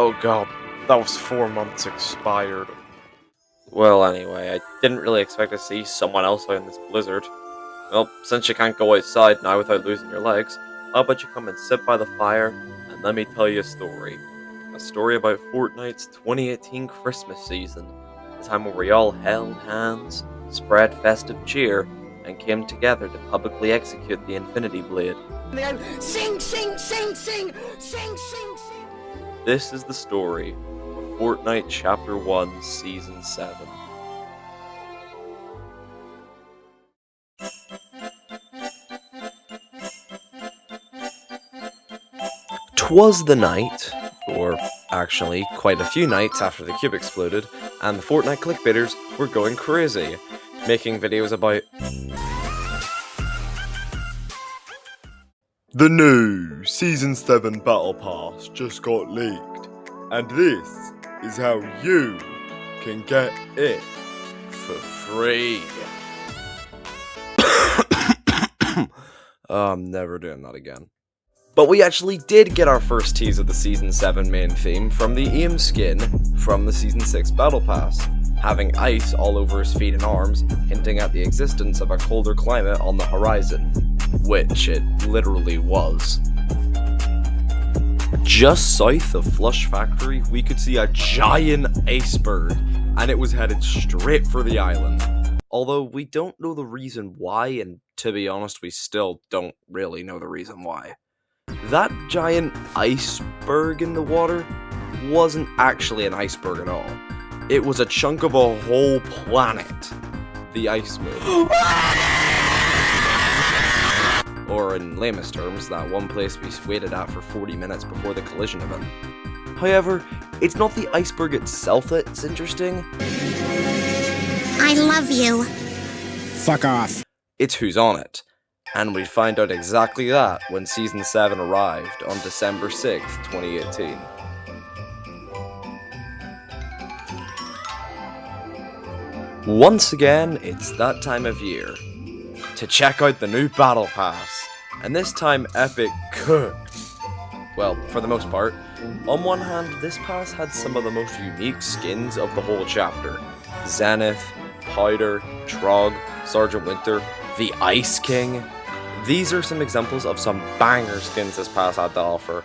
Oh god, that was 4 months expired. Well, anyway, I didn't really expect to see someone else out in this blizzard. Well, since you can't go outside now without losing your legs, how about you come and sit by the fire, and let me tell you a story. A story about Fortnite's 2018 Christmas season, the time where we all held hands, spread festive cheer, and came together to publicly execute the Infinity Blade. Sing, sing, sing, sing, sing, sing, sing. This is the story of Fortnite Chapter 1, Season 7. Twas the night, or actually quite a few nights after the cube exploded, and the Fortnite clickbaiters were going crazy, making videos about the new Season 7 Battle Pass just got leaked, and this is how you can get it for free. I'm never doing that again. But we actually did get our first tease of the Season 7 main theme from the Aim skin from the Season 6 Battle Pass, having ice all over his feet and arms, hinting at the existence of a colder climate on the horizon, which it literally was. Just south of Flush Factory, we could see a giant iceberg, and it was headed straight for the island. Although we don't know the reason why, and to be honest, we still don't really know the reason why. That giant iceberg in the water wasn't actually an iceberg at all. It was a chunk of a whole planet. The ice moon. Or in lamest terms, that one place we waited at for 40 minutes before the collision event. However, it's not the iceberg itself that's interesting. I love you. Fuck off. It's who's on it. And we find out exactly that when Season 7 arrived on December 6th, 2018. Once again, it's that time of year to check out the new Battle Pass, and this time Epic cooked. Well, for the most part. On one hand, this pass had some of the most unique skins of the whole chapter. Zenith, Powder, Trog, Sergeant Winter, the Ice King. These are some examples of some banger skins this pass had to offer.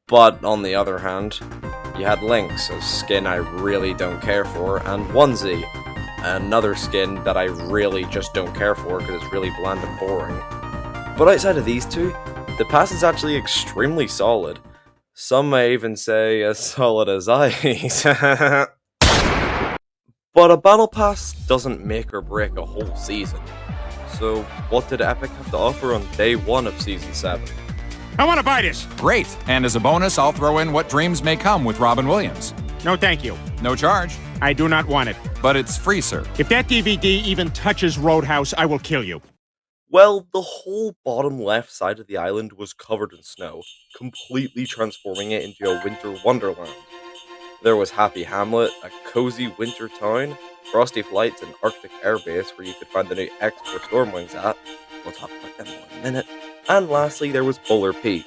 But on the other hand, you had Lynx, a skin I really don't care for, and Onesie, another skin that I really just don't care for because it's really bland and boring. But outside of these two, the pass is actually extremely solid. Some may even say as solid as ice. But a battle pass doesn't make or break a whole season. So what did Epic have to offer on day 1 of Season 7? I want to buy this. Great, and as a bonus, I'll throw in What Dreams May Come with Robin Williams. No, thank you. No charge, I do not want it. but it's free, sir. If that DVD even touches Roadhouse, I will kill you. Well, the whole bottom left side of the island was covered in snow, completely transforming it into a winter wonderland. There was Happy Hamlet, a cozy winter town, Frosty Flights, and Arctic Air Base where you could find the new X for Stormwings at. We'll talk about them in a minute. And lastly, there was Polar Peak,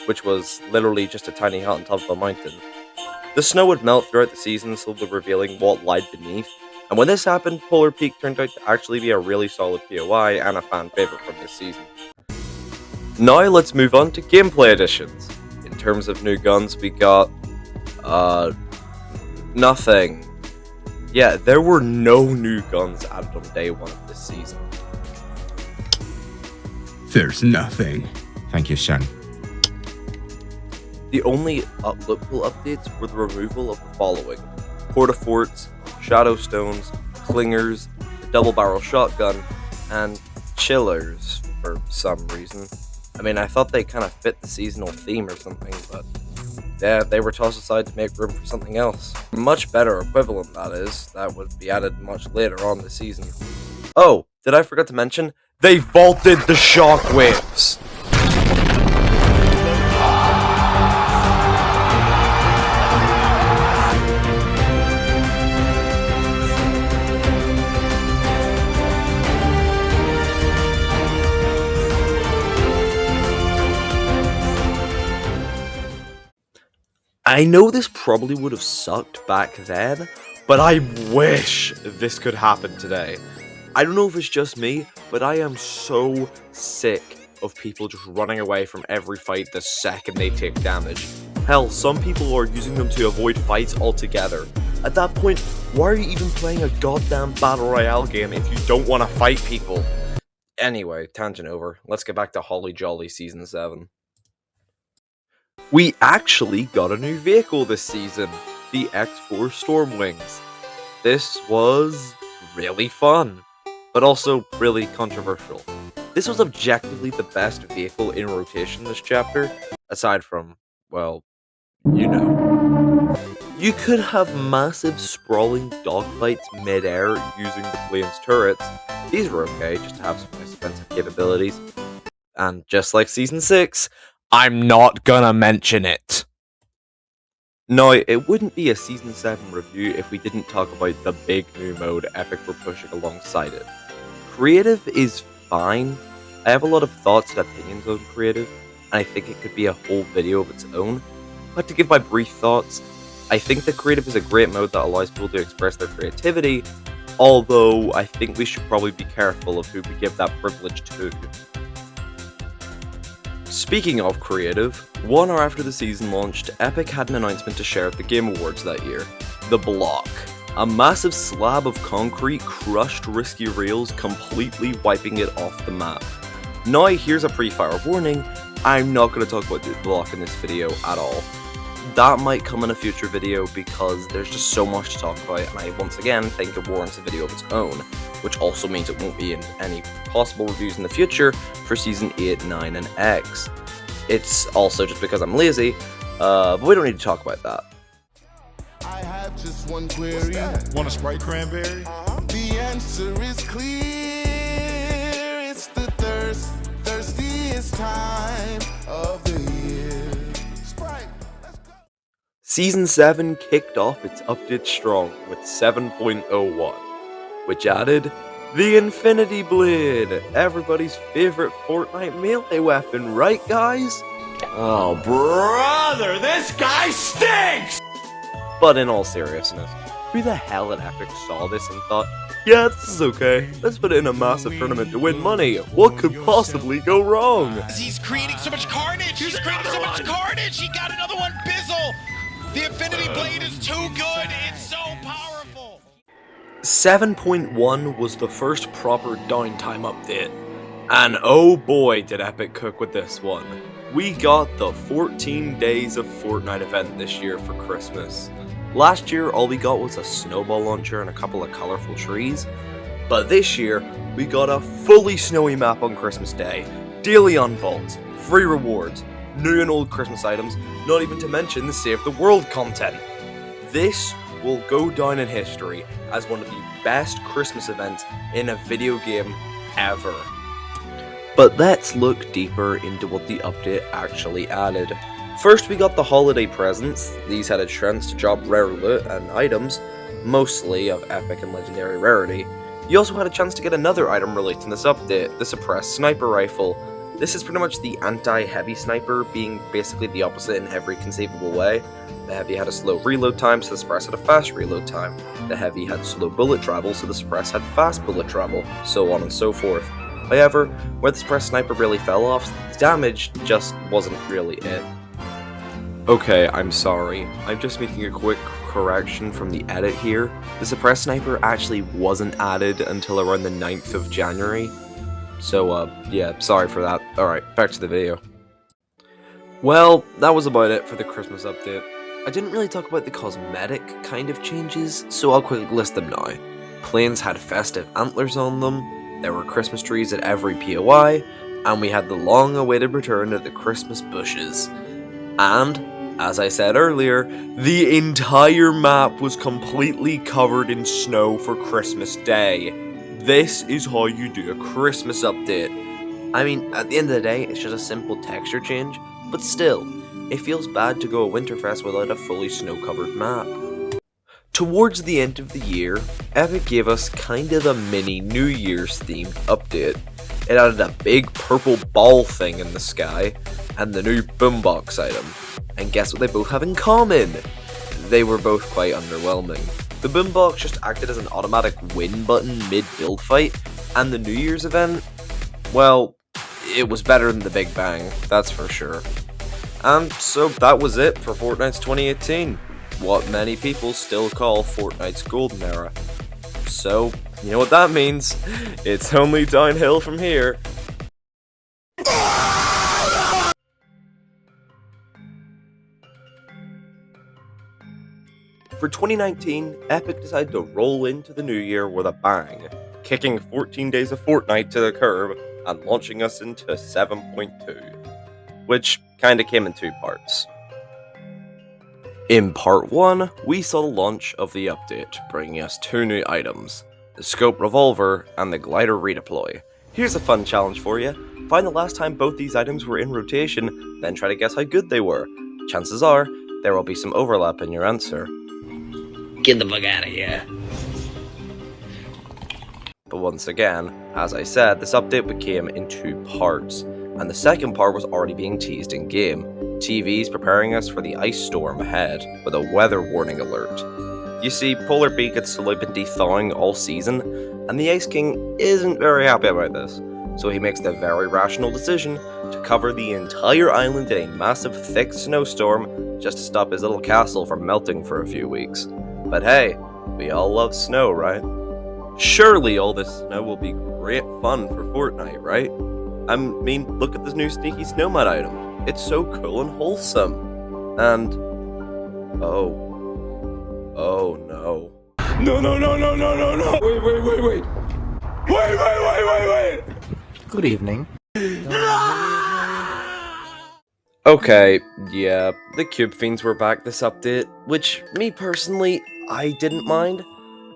which was literally just a tiny hut on top of a mountain. The snow would melt throughout the season, slowly revealing what lied beneath. And when this happened, Polar Peak turned out to actually be a really solid POI and a fan favorite from this season. Now let's move on to gameplay additions. In terms of new guns, we got nothing. Yeah, there were no new guns added on day 1 of this season. There's nothing. Thank you, Shen. The only lookable updates were the removal of the following: Portaforts, Shadow Stones, Clingers, the double barrel shotgun, and Chillers for some reason. I mean, I thought they kind of fit the seasonal theme or something, but yeah, they were tossed aside to make room for something else. Much better equivalent, that is, that would be added much later on this season. Oh, did I forget to mention? They vaulted the shockwaves! I know this probably would have sucked back then, but I wish this could happen today. I don't know if it's just me, but I am so sick of people just running away from every fight the second they take damage. Hell, some people are using them to avoid fights altogether. At that point, why are you even playing a goddamn battle royale game if you don't want to fight people? Anyway, tangent over. Let's get back to Holly Jolly Season 7. We actually got a new vehicle this season, the X4 Stormwings. This was really fun, but also really controversial. This was objectively the best vehicle in rotation this chapter, aside from, well, you know. You could have massive sprawling dogfights mid-air using the plane's turrets. These were okay, just to have some nice defensive capabilities. And just like Season 6, I'm not gonna mention it. No, it wouldn't be a Season 7 review if we didn't talk about the big new mode Epic were pushing alongside it. Creative is fine. I have a lot of thoughts and opinions on creative, and I think it could be a whole video of its own. But to give my brief thoughts, I think that creative is a great mode that allows people to express their creativity, although I think we should probably be careful of who we give that privilege to. Speaking of creative, 1 hour after the season launched, Epic had an announcement to share at the Game Awards that year. The Block. A massive slab of concrete crushed risky rails, completely wiping it off the map. Now here's a pre-fire warning, I'm not going to talk about the Block in this video at all. That might come in a future video because there's just so much to talk about, and I once again think it warrants a video of its own, which also means it won't be in any possible reviews in the future for Season 8, 9, and X. It's also just because I'm lazy, but we don't need to talk about that. I have just one query. Want a Sprite cranberry? The answer is clear. It's the thirstiest time of the year. Sprite, let's go. Season 7 kicked off its update strong with 7.01, which added the Infinity Blade, everybody's favorite Fortnite melee weapon, right guys? Oh, brother, this guy stinks! But in all seriousness, who the hell at Epic saw this and thought, yeah, this is okay, let's put it in a massive tournament to win money, what could possibly go wrong? He's creating so much carnage! He's creating so much carnage! He got another one, Bizzle! The Infinity Blade is too good! It's so powerful! 7.1 was the first proper downtime update, and oh boy did Epic cook with this one. We got the 14 Days of Fortnite event this year for Christmas. Last year all we got was a snowball launcher and a couple of colourful trees, but this year we got a fully snowy map on Christmas Day, daily unfolds, free rewards, new and old Christmas items, not even to mention the Save the World content. This will go down in history as one of the best Christmas events in a video game ever. But let's look deeper into what the update actually added. First we got the holiday presents. These had a chance to drop rare loot and items, mostly of epic and legendary rarity. You also had a chance to get another item released in this update, the suppressed sniper rifle. This is pretty much the anti-heavy sniper, being basically the opposite in every conceivable way. The heavy had a slow reload time, so the suppress had a fast reload time. The heavy had slow bullet travel, so the suppress had fast bullet travel, so on and so forth. However, where the suppressed sniper really fell off, the damage just wasn't really it. Okay, I'm sorry. I'm just making a quick correction from the edit here. The suppressed sniper actually wasn't added until around the 9th of January. So, yeah, sorry for that. Alright, back to the video. Well, that was about it for the Christmas update. I didn't really talk about the cosmetic kind of changes, so I'll quickly list them now. Planes had festive antlers on them, there were Christmas trees at every POI, and we had the long-awaited return of the Christmas bushes. And, as I said earlier, the entire map was completely covered in snow for Christmas Day. This is how you do a Christmas update. I mean, at the end of the day, it's just a simple texture change, but still, it feels bad to go a Winterfest without a fully snow-covered map. Towards the end of the year, Epic gave us kind of a mini New Year's themed update. It added a big purple ball thing in the sky, and the new boombox item. And guess what they both have in common? They were both quite underwhelming. The boombox just acted as an automatic win button mid-build fight, and the New Year's event, well, it was better than the Big Bang, that's for sure. And so that was it for Fortnite's 2018, what many people still call Fortnite's golden era. So, you know what that means? It's only downhill from here. For 2019, Epic decided to roll into the new year with a bang, kicking 14 days of Fortnite to the curb and launching us into 7.2, which kinda came in two parts. In part 1, we saw the launch of the update, bringing us two new items, the Scope Revolver and the Glider Redeploy. Here's a fun challenge for you. Find the last time both these items were in rotation, then try to guess how good they were. Chances are, there will be some overlap in your answer. Get the fuck out of here. But once again, as I said, this update became in two parts, and the second part was already being teased in-game. TV's preparing us for the ice storm ahead, with a weather warning alert. You see, Polar Peak had slowly been de-thawing all season, and the Ice King isn't very happy about this, so he makes the very rational decision to cover the entire island in a massive thick snowstorm just to stop his little castle from melting for a few weeks. But hey, we all love snow, right? Surely all this snow will be great fun for Fortnite, right? I mean, look at this new sneaky snowmud item. It's so cool and wholesome. And... oh no. No. Wait. Good evening. Okay, yeah, the Cube Fiends were back this update, which, me personally, I didn't mind.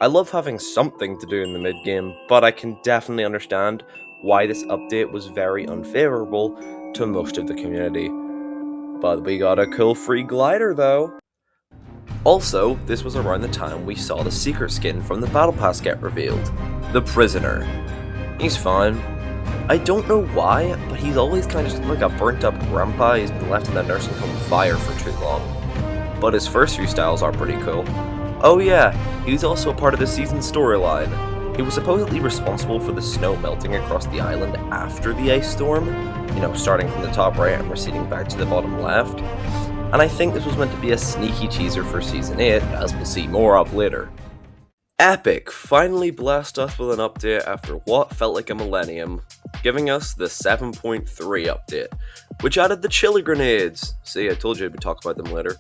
I love having something to do in the mid-game, but I can definitely understand why this update was very unfavorable to most of the community. But we got a cool free glider though. Also, this was around the time we saw the secret skin from the Battle Pass get revealed, the Prisoner. He's fine. I don't know why, but he's always kind of just like a burnt up grandpa who's been left in the nursing home fire for too long. But his first few styles are pretty cool. Oh yeah, he was also a part of the season storyline. He was supposedly responsible for the snow melting across the island after the ice storm, you know, starting from the top right and receding back to the bottom left. And I think this was meant to be a sneaky teaser for Season 8, as we'll see more of later. Epic finally blessed us with an update after what felt like a millennium, giving us the 7.3 update, which added the chiller grenades. See, I told you I'd talk about them later.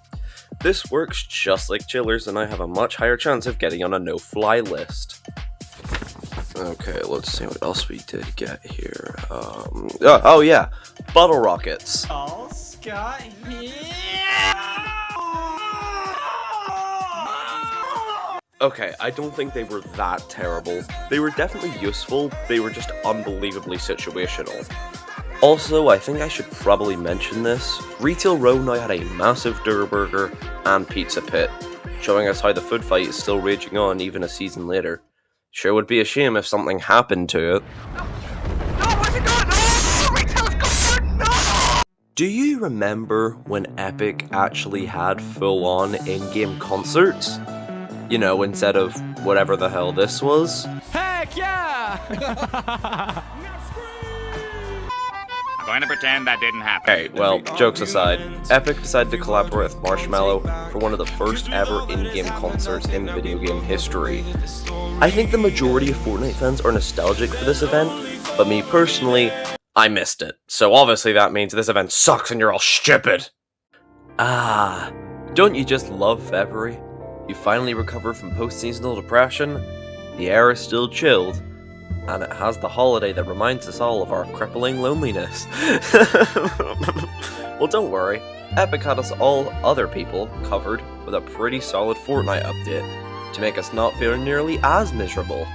This works just like chillers, and I have a much higher chance of getting on a no-fly list. Okay, let's see what else we did get here. Oh yeah, bottle rockets. All Scott here. Okay, I don't think they were that terrible. They were definitely useful, they were just unbelievably situational. Also, I think I should probably mention this, Retail Row now had a massive Durr Burger and Pizza Pit, showing us how the food fight is still raging on even a season later. Sure would be a shame if something happened to it. Do you remember when Epic actually had full-on in-game concerts? You know, instead of whatever the hell this was. Heck yeah! I'm going to pretend that didn't happen. Okay, well, jokes aside, Epic decided to collaborate with Marshmello for one of the first ever in-game concerts in video game history. I think the majority of Fortnite fans are nostalgic for this event, but me personally, I missed it. So obviously that means this event sucks and you're all stupid. Ah, don't you just love February? You finally recover from post-seasonal depression, the air is still chilled, and it has the holiday that reminds us all of our crippling loneliness. Well, don't worry, Epic had us all other people covered with a pretty solid Fortnite update to make us not feel nearly as miserable.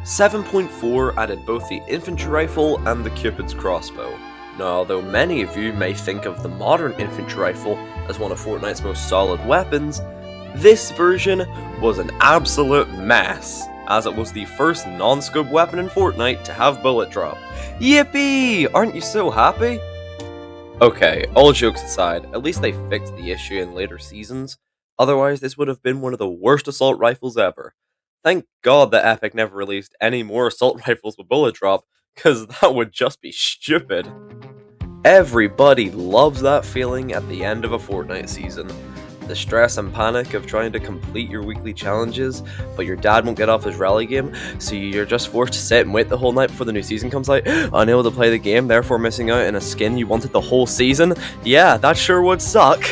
7.4 added both the infantry rifle and the Cupid's crossbow. Now, although many of you may think of the modern infantry rifle as one of Fortnite's most solid weapons, this version was an absolute mess, as it was the first non-scope weapon in Fortnite to have bullet drop. Yippee! Aren't you so happy? Okay, all jokes aside, at least they fixed the issue in later seasons. Otherwise, this would have been one of the worst assault rifles ever. Thank God that Epic never released any more assault rifles with bullet drop, because that would just be stupid. Everybody loves that feeling at the end of a Fortnite season. The stress and panic of trying to complete your weekly challenges, but your dad won't get off his rally game, so you're just forced to sit and wait the whole night before the new season comes out, unable to play the game, therefore missing out on a skin you wanted the whole season. Yeah, that sure would suck.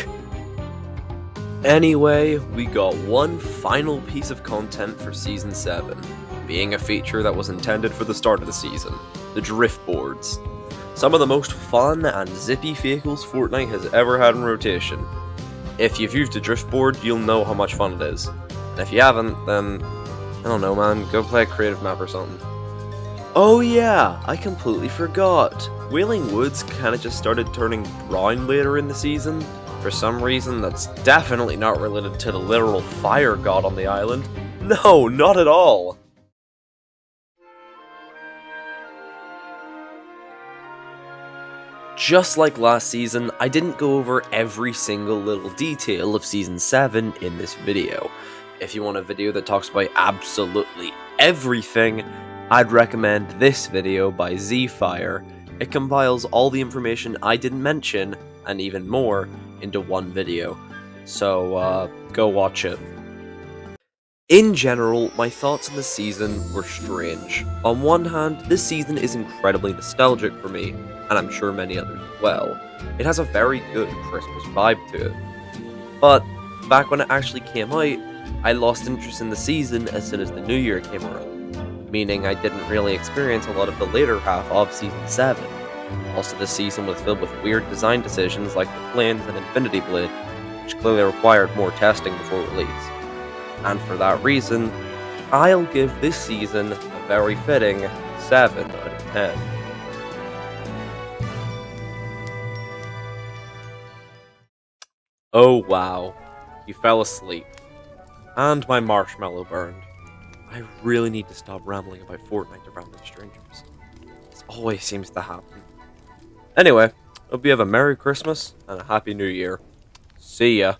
Anyway, we got one final piece of content for Season 7, being a feature that was intended for the start of the season, the drift boards. Some of the most fun and zippy vehicles Fortnite has ever had in rotation. If you've used a drift board, you'll know how much fun it is. And if you haven't, then, I don't know man, go play a creative map or something. Oh yeah, I completely forgot. Wailing Woods kinda just started turning brown later in the season. For some reason that's definitely not related to the literal fire god on the island. No, not at all. Just like last season, I didn't go over every single little detail of Season 7 in this video. If you want a video that talks about absolutely everything, I'd recommend this video by Zfire. It compiles all the information I didn't mention, and even more, into one video. So, go watch it. In general, my thoughts on the season were strange. On one hand, this season is incredibly nostalgic for me, and I'm sure many others as well. It has a very good Christmas vibe to it. But, back when it actually came out, I lost interest in the season as soon as the new year came around, meaning I didn't really experience a lot of the later half of Season 7. Also, the season was filled with weird design decisions like the planes and Infinity Blade, which clearly required more testing before release. And for that reason, I'll give this season a very fitting 7 out of 10. Oh wow, he fell asleep. And my marshmallow burned. I really need to stop rambling about Fortnite around with strangers. This always seems to happen. Anyway, hope you have a Merry Christmas and a Happy New Year. See ya.